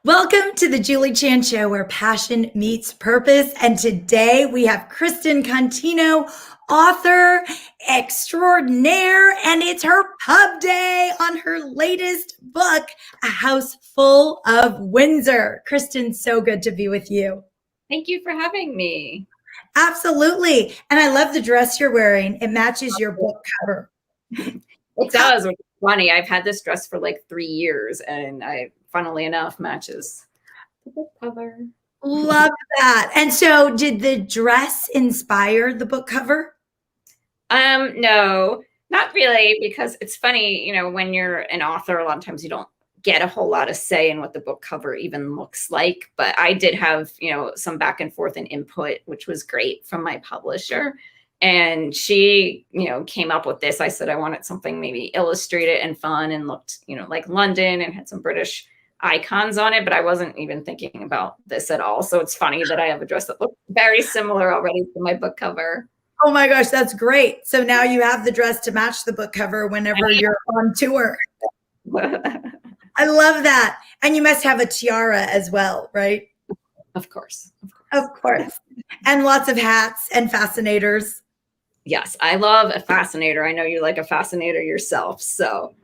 Welcome to the Julie Chan Show, where passion meets purpose. And today we have Kristin Contino, author extraordinaire, and it's her pub day on her latest book, A House Full of Windsor. Kristin, so good to be with you. Thank you for having me. Absolutely. And I love the dress you're wearing. It matches your book cover. It does. It's funny. I've had this dress for like 3 years, and funnily enough, matches the book cover. Love that. And so did the dress inspire the book cover? No, not really, because it's funny, when you're an author, a lot of times you don't get a whole lot of say in what the book cover even looks like. But I did have, some back and forth and input, which was great from my publisher. And she, came up with this. I said I wanted something maybe illustrated and fun and looked, like London and had some British icons on it, but I wasn't even thinking about this at all. So it's funny that I have a dress that looks very similar already to my book cover. Oh my gosh, that's great. So now you have the dress to match the book cover whenever you're on tour. I love that. And you must have a tiara as well, right? Of course. Of course. And lots of hats and fascinators. Yes, I love a fascinator. I know you like a fascinator yourself. So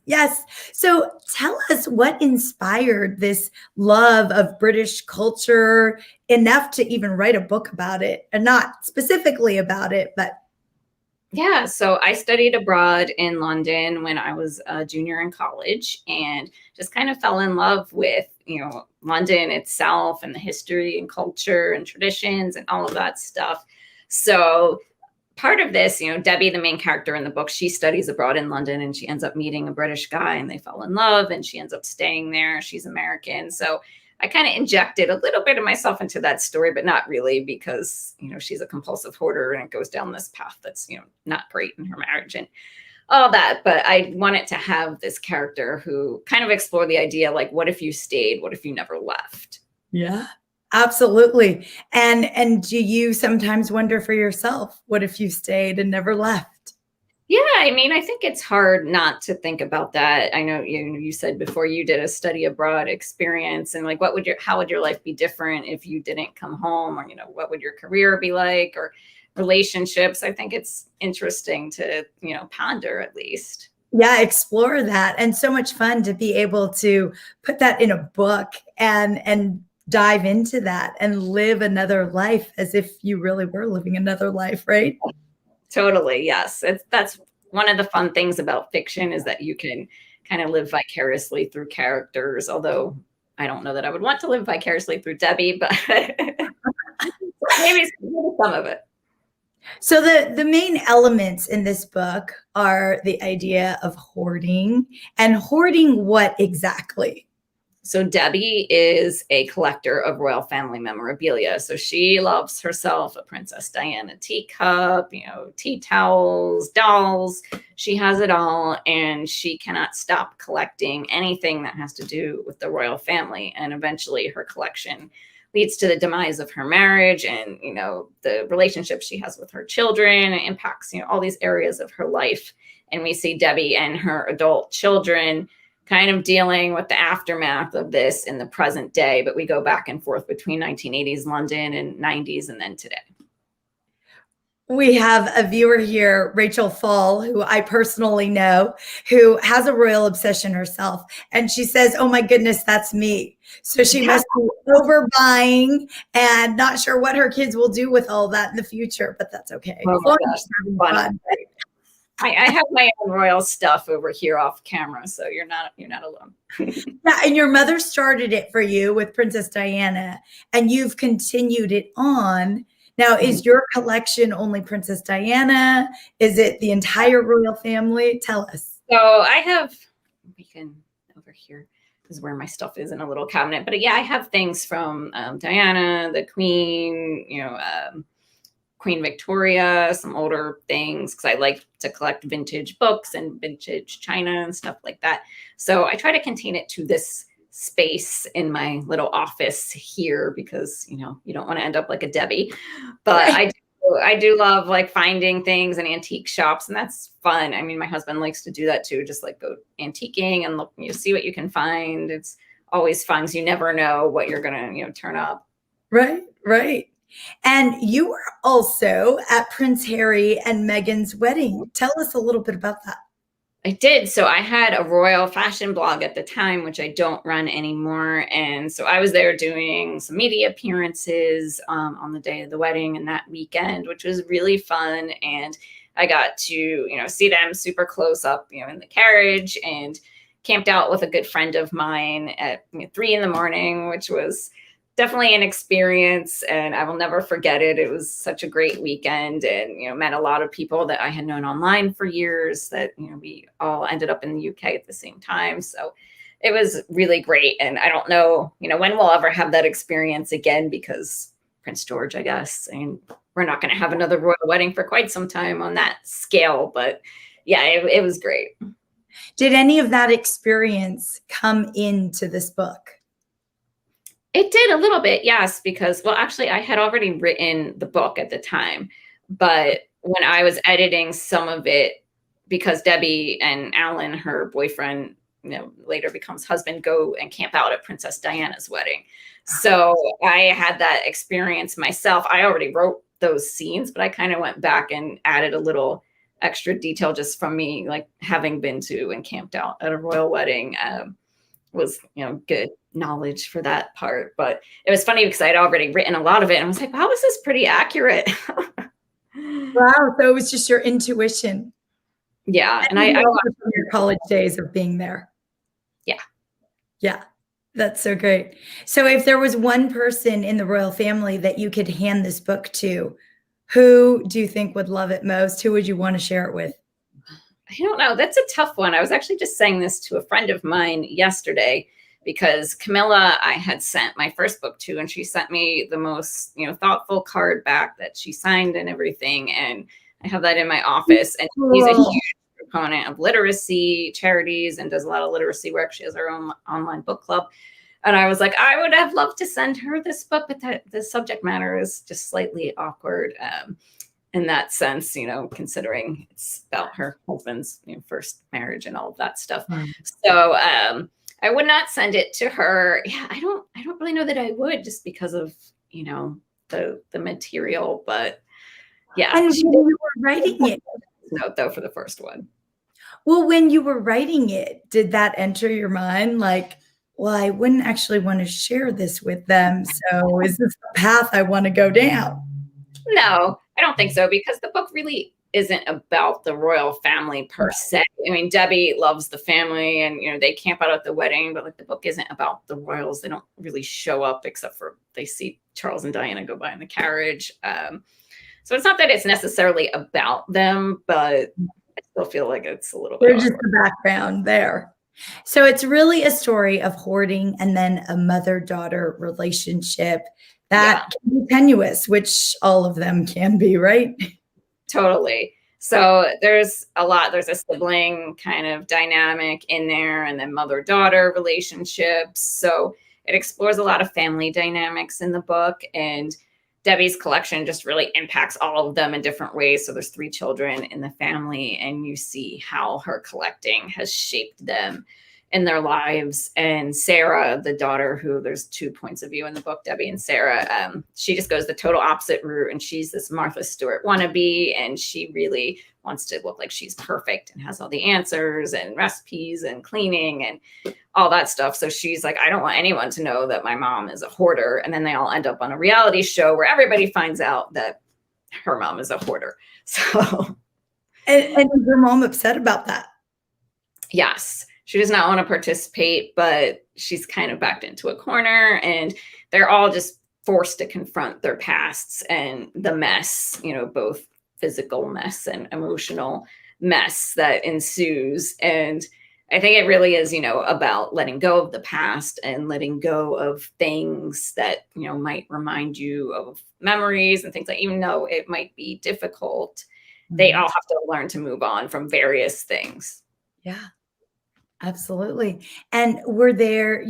Yes. So tell us what inspired this love of British culture enough to even write a book about it, and not specifically about it, but. Yeah, so I studied abroad in London when I was a junior in college, and just kind of fell in love with, London itself and the history and culture and traditions and all of that stuff. So part of this, Debbie, the main character in the book, she studies abroad in London, and she ends up meeting a British guy, and they fall in love, and she ends up staying there. She's American. So I kind of injected a little bit of myself into that story, but not really, because, she's a compulsive hoarder, and it goes down this path that's, not great in her marriage and all that. But I wanted to have this character who kind of explored the idea, like, what if you stayed? What if you never left? Yeah. Absolutely. And do you sometimes wonder for yourself, what if you stayed and never left? Yeah, I think it's hard not to think about that. I know you said before you did a study abroad experience, and like, how would your life be different if you didn't come home, or what would your career be like, or relationships? I think it's interesting to ponder, at least. Yeah, explore that. And so much fun to be able to put that in a book and dive into that and live another life as if you really were living another life, right? Totally. Yes. That's one of the fun things about fiction, is that you can kind of live vicariously through characters. Although I don't know that I would want to live vicariously through Debbie, but maybe some of it. So the main elements in this book are the idea of hoarding, and hoarding what exactly? So Debbie is a collector of royal family memorabilia. So she loves herself a Princess Diana teacup, tea towels, dolls. She has it all, and she cannot stop collecting anything that has to do with the royal family. And eventually her collection leads to the demise of her marriage, and, the relationship she has with her children. It impacts, all these areas of her life. And we see Debbie and her adult children kind of dealing with the aftermath of this in the present day, but we go back and forth between 1980s London and 90s and then today. We have a viewer here, Rachel Fall, who I personally know, who has a royal obsession herself. And she says, oh my goodness, that's me. So she must be overbuying and not sure what her kids will do with all that in the future, but that's okay. Oh my gosh, fun. I have my own royal stuff over here off camera, so you're not alone. Yeah, and your mother started it for you with Princess Diana, and you've continued it on. Now, is your collection only Princess Diana? Is it the entire royal family? Tell us. So I have, over here is where my stuff is, in a little cabinet. But yeah, I have things from Diana, the Queen, Queen Victoria, some older things, because I like to collect vintage books and vintage china and stuff like that. So I try to contain it to this space in my little office here, because, you don't want to end up like a Debbie. But right. I do love like finding things in antique shops, and that's fun. My husband likes to do that too, just like go antiquing and look, see what you can find. It's always fun. 'Cause you never know what you're gonna, turn up. Right, right. And you were also at Prince Harry and Meghan's wedding. Tell us a little bit about that. I did. So I had a royal fashion blog at the time, which I don't run anymore. And so I was there doing some media appearances on the day of the wedding and that weekend, which was really fun. And I got to, see them super close up, in the carriage, and camped out with a good friend of mine at 3 in the morning, which was definitely an experience, and I will never forget it. It was such a great weekend, and met a lot of people that I had known online for years that we all ended up in the UK at the same time. So it was really great, and I don't know when we'll ever have that experience again, because Prince George, I guess, and we're not going to have another royal wedding for quite some time on that scale. But yeah, it was great. Did any of that experience come into this book? It did a little bit, yes, because, well, actually, I had already written the book at the time, but when I was editing some of it, because Debbie and Alan, her boyfriend, later becomes husband, go and camp out at Princess Diana's wedding. So I had that experience myself. I already wrote those scenes, but I kind of went back and added a little extra detail just from me, like having been to and camped out at a royal wedding. Was good knowledge for that part. But it was funny because I'd already written a lot of it, and I was like, wow, this is pretty accurate. Wow. So it was just your intuition. Yeah. And I I from your college days of being there. Yeah. Yeah. That's so great. So if there was one person in the royal family that you could hand this book to, who do you think would love it most? Who would you want to share it with? I don't know. That's a tough one. I was actually just saying this to a friend of mine yesterday, because Camilla, I had sent my first book to, and she sent me the most, thoughtful card back that she signed and everything. And I have that in my office. And she's a huge proponent of literacy charities and does a lot of literacy work. She has her own online book club. And I was like, I would have loved to send her this book, but the subject matter is just slightly awkward. In that sense, considering it's about her husband's first marriage and all of that stuff. So I would not send it to her. Yeah, I don't really know that I would, just because of the material. But yeah, and when you were writing it, note though for the first one. Well, when you were writing it, did that enter your mind? Like, well, I wouldn't actually want to share this with them. So is this the path I want to go down? No, I don't think so, because the book really isn't about the royal family per se. I mean, Debbie loves the family, and they camp out at the wedding, but the book isn't about the royals. They don't really show up, except for they see Charles and Diana go by in the carriage. So it's not that it's necessarily about them, but I still feel like it's a little bit. There's just the background there. So it's really a story of hoarding and then a mother-daughter relationship that can be tenuous, which all of them can be, right? Totally. So there's a sibling kind of dynamic in there, and then mother-daughter relationships. So it explores a lot of family dynamics in the book, and Debbie's collection just really impacts all of them in different ways. So there's 3 children in the family, and you see how her collecting has shaped them in their lives. And Sarah, the daughter, who there's 2 points of view in the book, Debbie and Sarah, she just goes the total opposite route, and she's this Martha Stewart wannabe, and she really wants to look like she's perfect and has all the answers and recipes and cleaning and all that stuff. So she's like, I don't want anyone to know that my mom is a hoarder. And then they all end up on a reality show where everybody finds out that her mom is a hoarder. So and is your mom upset about that? Yes. She does not want to participate, but she's kind of backed into a corner, and they're all just forced to confront their pasts and the mess, both physical mess and emotional mess that ensues. And I think it really is, about letting go of the past and letting go of things that, might remind you of memories and things that, even though it might be difficult, they all have to learn to move on from various things. Yeah. Absolutely. And were there,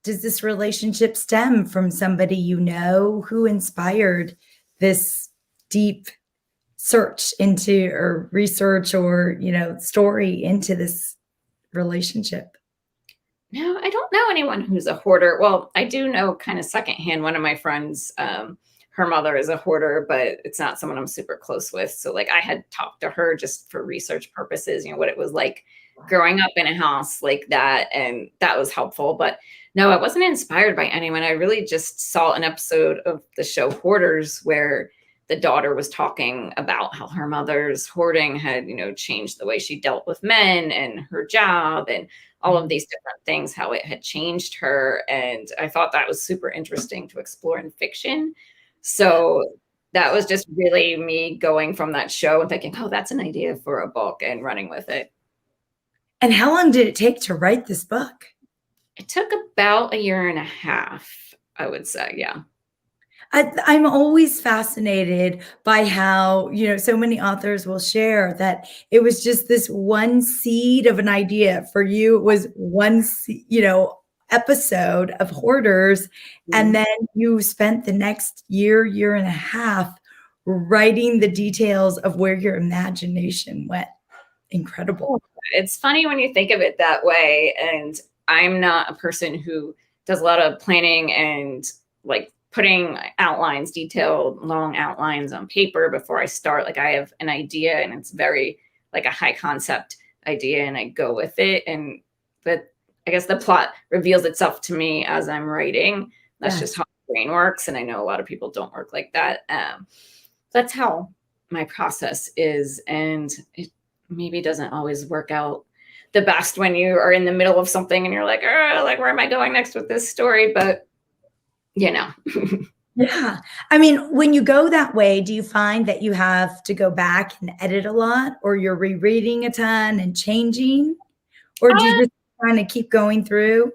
does this relationship stem from somebody who inspired this deep search into, or research, or, story into this relationship? No, I don't know anyone who's a hoarder. Well, I do know kind of secondhand. One of my friends, her mother is a hoarder, but it's not someone I'm super close with. So, like, I had talked to her just for research purposes, what it was like growing up in a house like that. And that was helpful. But no, I wasn't inspired by anyone. I really just saw an episode of the show Hoarders where the daughter was talking about how her mother's hoarding had, changed the way she dealt with men and her job and all of these different things, how it had changed her. And I thought that was super interesting to explore in fiction. So that was just really me going from that show and thinking, oh, that's an idea for a book, and running with it. And how long did it take to write this book? It took about 1.5 years, I would say. Yeah. I'm always fascinated by how, so many authors will share that it was just this one seed of an idea. For you, it was one, episode of Hoarders. And then you spent the next year and a half writing the details of where your imagination went. Incredible. It's funny when you think of it that way. And I'm not a person who does a lot of planning and like putting outlines, detailed long outlines on paper before I start. Like, I have an idea and it's very like a high concept idea and I go with it. And I guess the plot reveals itself to me as I'm writing. That's just how my brain works. And I know a lot of people don't work like that. That's how my process is. And it maybe doesn't always work out the best when you are in the middle of something and you're like, where am I going next with this story? But Yeah. I mean, when you go that way, do you find that you have to go back and edit a lot, or you're rereading a ton and changing, or do you just kind of keep going through?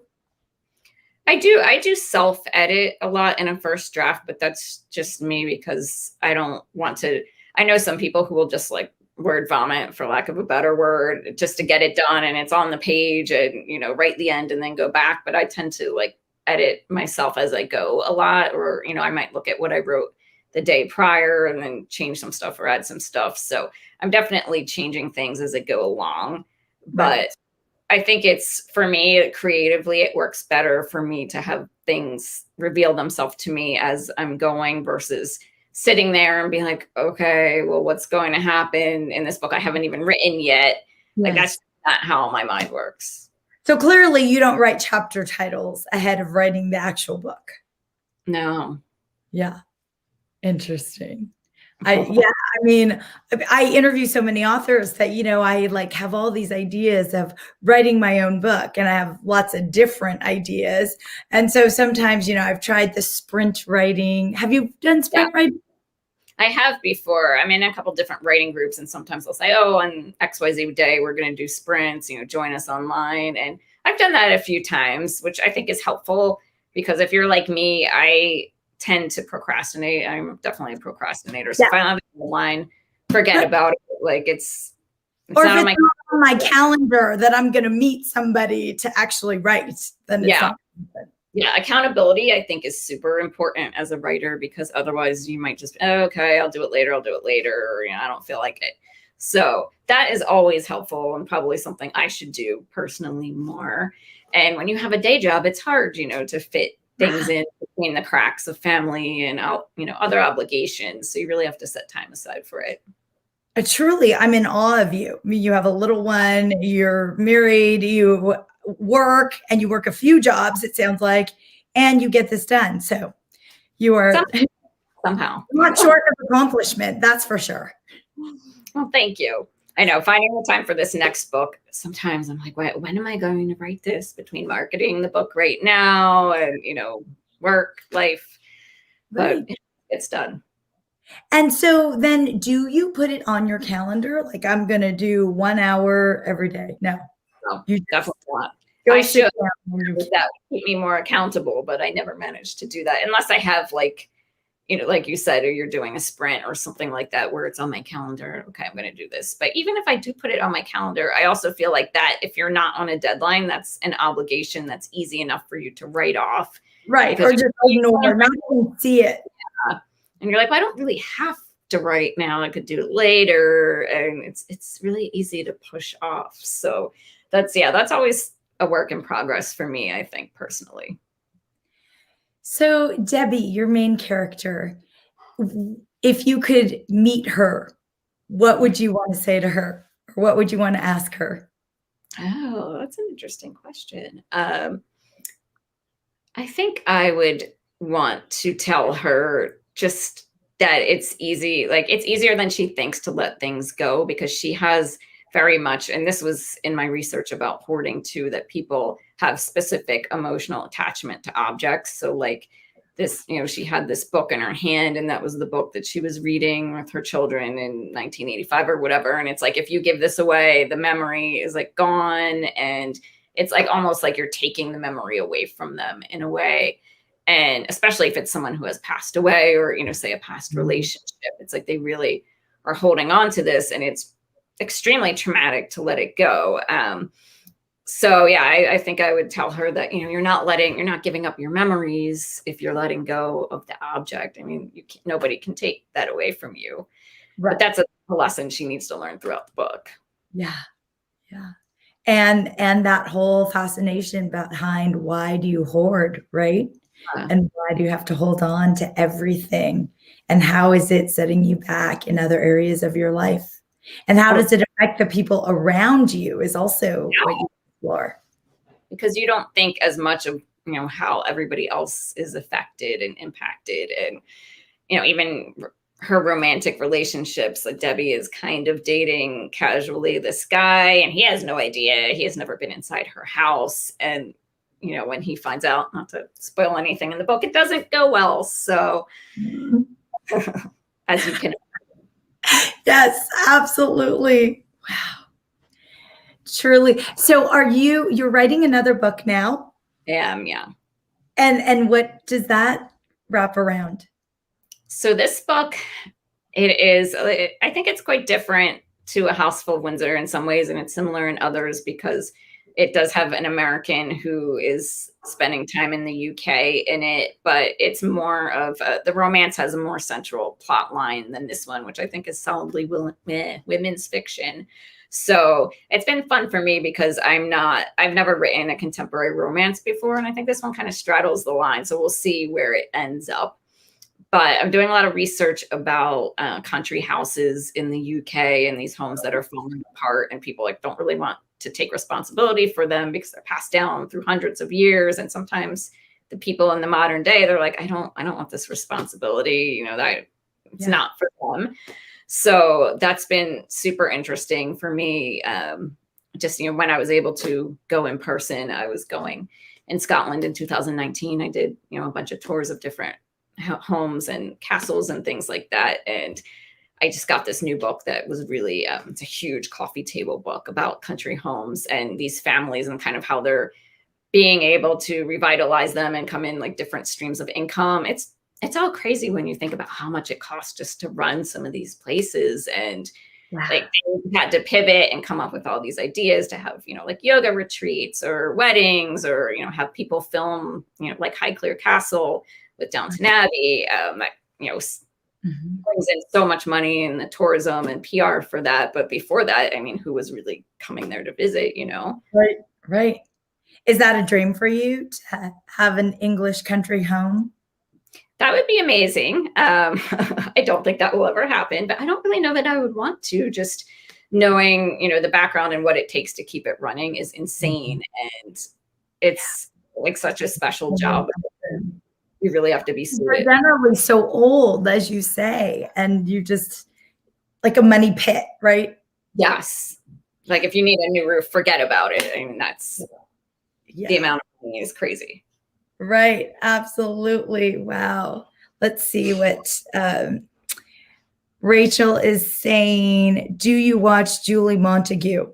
I do self-edit a lot in a first draft, but that's just me because I don't want to. I know some people who will just like word vomit, for lack of a better word, just to get it done and it's on the page and, write the end and then go back. But I tend to like edit myself as I go a lot, or, I might look at what I wrote the day prior and then change some stuff or add some stuff. So I'm definitely changing things as I go along. But I think it's, for me, creatively, it works better for me to have things reveal themselves to me as I'm going versus sitting there and being like, okay, well, what's going to happen in this book I haven't even written yet? Like, that's not how my mind works. So clearly you don't write chapter titles ahead of writing the actual book. No. Yeah. Interesting. I interview so many authors that, I like have all these ideas of writing my own book, and I have lots of different ideas. And so sometimes, I've tried the sprint writing. Have you done sprint writing? I have before. I'm in a couple different writing groups, and sometimes they'll say, oh, on XYZ day, we're going to do sprints, join us online. And I've done that a few times, which I think is helpful because if you're like me, I tend to procrastinate. I'm definitely a procrastinator. So if I don't have it on the line, forget about it. Like it's or not if it's not on my calendar that I'm going to meet somebody to actually write, then it's not. Yeah, accountability, I think, is super important as a writer because otherwise you might just, okay, I'll do it later, or, I don't feel like it. So that is always helpful and probably something I should do personally more. And when you have a day job, it's hard, to fit things in between the cracks of family and, other obligations. So you really have to set time aside for it. Truly, I'm in awe of you. I mean, you have a little one, you're married, you work, and you work a few jobs, it sounds like, and you get this done. So you are somehow not short of accomplishment, that's for sure. Well, thank you. I know, finding the time for this next book, sometimes I'm like, when am I going to write this between marketing the book right now and, work, life, but it's done. And so then do you put it on your calendar? Like, I'm going to do 1 hour every day? No, you definitely not. I should. That would keep me more accountable, but I never managed to do that unless I have like you said, or you're doing a sprint or something like that where it's on my calendar. Okay, I'm going to do this. But even if I do put it on my calendar, I also feel like that if you're not on a deadline, that's an obligation that's easy enough for you to write off. Right. Or just ignore, not even see it. Yeah. And you're like, well, I don't really have to write now. I could do it later. And it's really easy to push off. So that's always a work in progress for me, I think, personally. So, Debbie, your main character, if you could meet her, what would you want to say to her? Or what would you want to ask her? Oh, that's an interesting question. I think I would want to tell her just that it's easy, like it's easier than she thinks to let things go, because she has very much, and this was in my research about hoarding too, that people have specific emotional attachment to objects. So like this, she had this book in her hand, and that was the book that she was reading with her children in 1985 or whatever. And it's like, if you give this away, the memory is like gone. And it's like almost like you're taking the memory away from them in a way. And especially if it's someone who has passed away, or, say a past relationship, it's like they really are holding on to this, and it's extremely traumatic to let it go. So yeah, I think I would tell her that, you're not giving up your memories if you're letting go of the object. I mean, nobody can take that away from you. Right. But that's a lesson she needs to learn throughout the book. Yeah. Yeah. And that whole fascination behind, why do you hoard, right? And why do you have to hold on to everything? And how is it setting you back in other areas of your life? And how does it affect the people around you is also what you explore. Because you don't think as much of, how everybody else is affected and impacted. And, even her romantic relationships, like Debbie is kind of dating casually this guy, and he has no idea. He has never been inside her house. And, when he finds out, not to spoil anything in the book, it doesn't go well. So as you can. Yes, absolutely. Wow. Truly. So you're writing another book now? Yeah. And what does that wrap around? So this book, I think it's quite different to A House Full of Windsor in some ways, and it's similar in others, because it does have an American who is spending time in the UK in it, but it's more of the romance has a more central plot line than this one, which I think is solidly women's fiction. So it's been fun for me, because I've never written a contemporary romance before, and I think this one kind of straddles the line. So we'll see where it ends up. But I'm doing a lot of research about country houses in the UK, and these homes that are falling apart, and people don't really want to take responsibility for them because they're passed down through hundreds of years. And sometimes the people in the modern day, they're like, I don't want this responsibility, it's not for them. So that's been super interesting for me. Just, when I was able to go in person, I was going in Scotland in 2019. I did, a bunch of tours of different homes and castles and things like that. And I just got this new book that was really, it's a huge coffee table book about country homes and these families, and kind of how they're being able to revitalize them and come in like different streams of income. It's all crazy when you think about how much it costs just to run some of these places. And like they had to pivot and come up with all these ideas to have, like yoga retreats or weddings, or, have people film, like Highclere Castle with Downton Abbey, brings in so much money in the tourism and PR for that. But before that, I mean, who was really coming there to visit, Right. Is that a dream for you to have an English country home? That would be amazing. I don't think that will ever happen, but I don't really know that I would want to. Just knowing, the background and what it takes to keep it running is insane. And it's like such a special job. You really have to be suited. They're generally so old, as you say, and you just like a money pit, right? Yes. Like if you need a new roof, forget about it. I mean, that's the amount of money is crazy. Right. Absolutely. Wow. Let's see what Rachel is saying. Do you watch Julie Montague?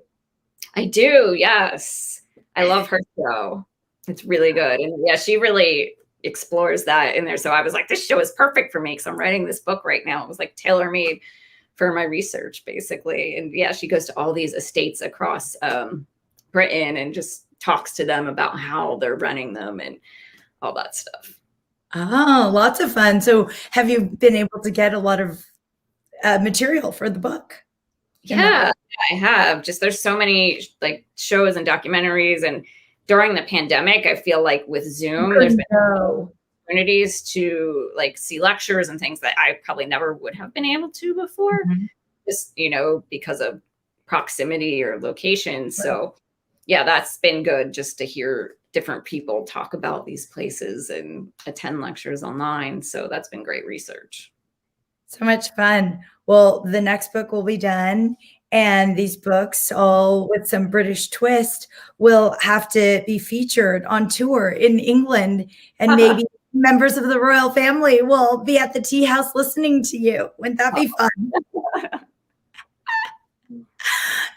I do. Yes. I love her show. It's really good. And yeah, she really explores that in there. So I was like, this show is perfect for me, because I'm writing this book right now. It was like tailor-made for my research, basically. And yeah, she goes to all these estates across Britain and just talks to them about how they're running them and all that stuff. Oh, lots of fun. So have you been able to get a lot of material for the book? Yeah, I have. Just there's so many like shows and documentaries, and during the pandemic, I feel like with Zoom, there's been opportunities to like see lectures and things that I probably never would have been able to before, just, because of proximity or location. So yeah, that's been good just to hear different people talk about these places and attend lectures online. So that's been great research. So much fun. Well, the next book will be done, and these books, all with some British twist, will have to be featured on tour in England, and maybe members of the royal family will be at the tea house listening to you. Wouldn't that be fun?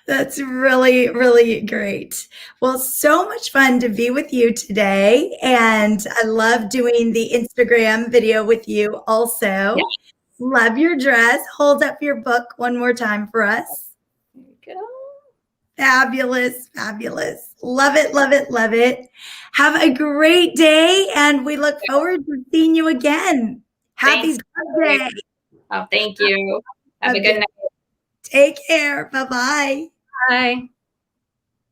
That's really, really great. Well, so much fun to be with you today. And I love doing the Instagram video with you also. Yeah. Love your dress. Hold up your book one more time for us. There you go. Fabulous, fabulous. Love it, love it, love it. Have a great day, and we look forward to seeing you again. Happy birthday. Oh, thank you. Have a good night. Take care. Bye-bye. Bye.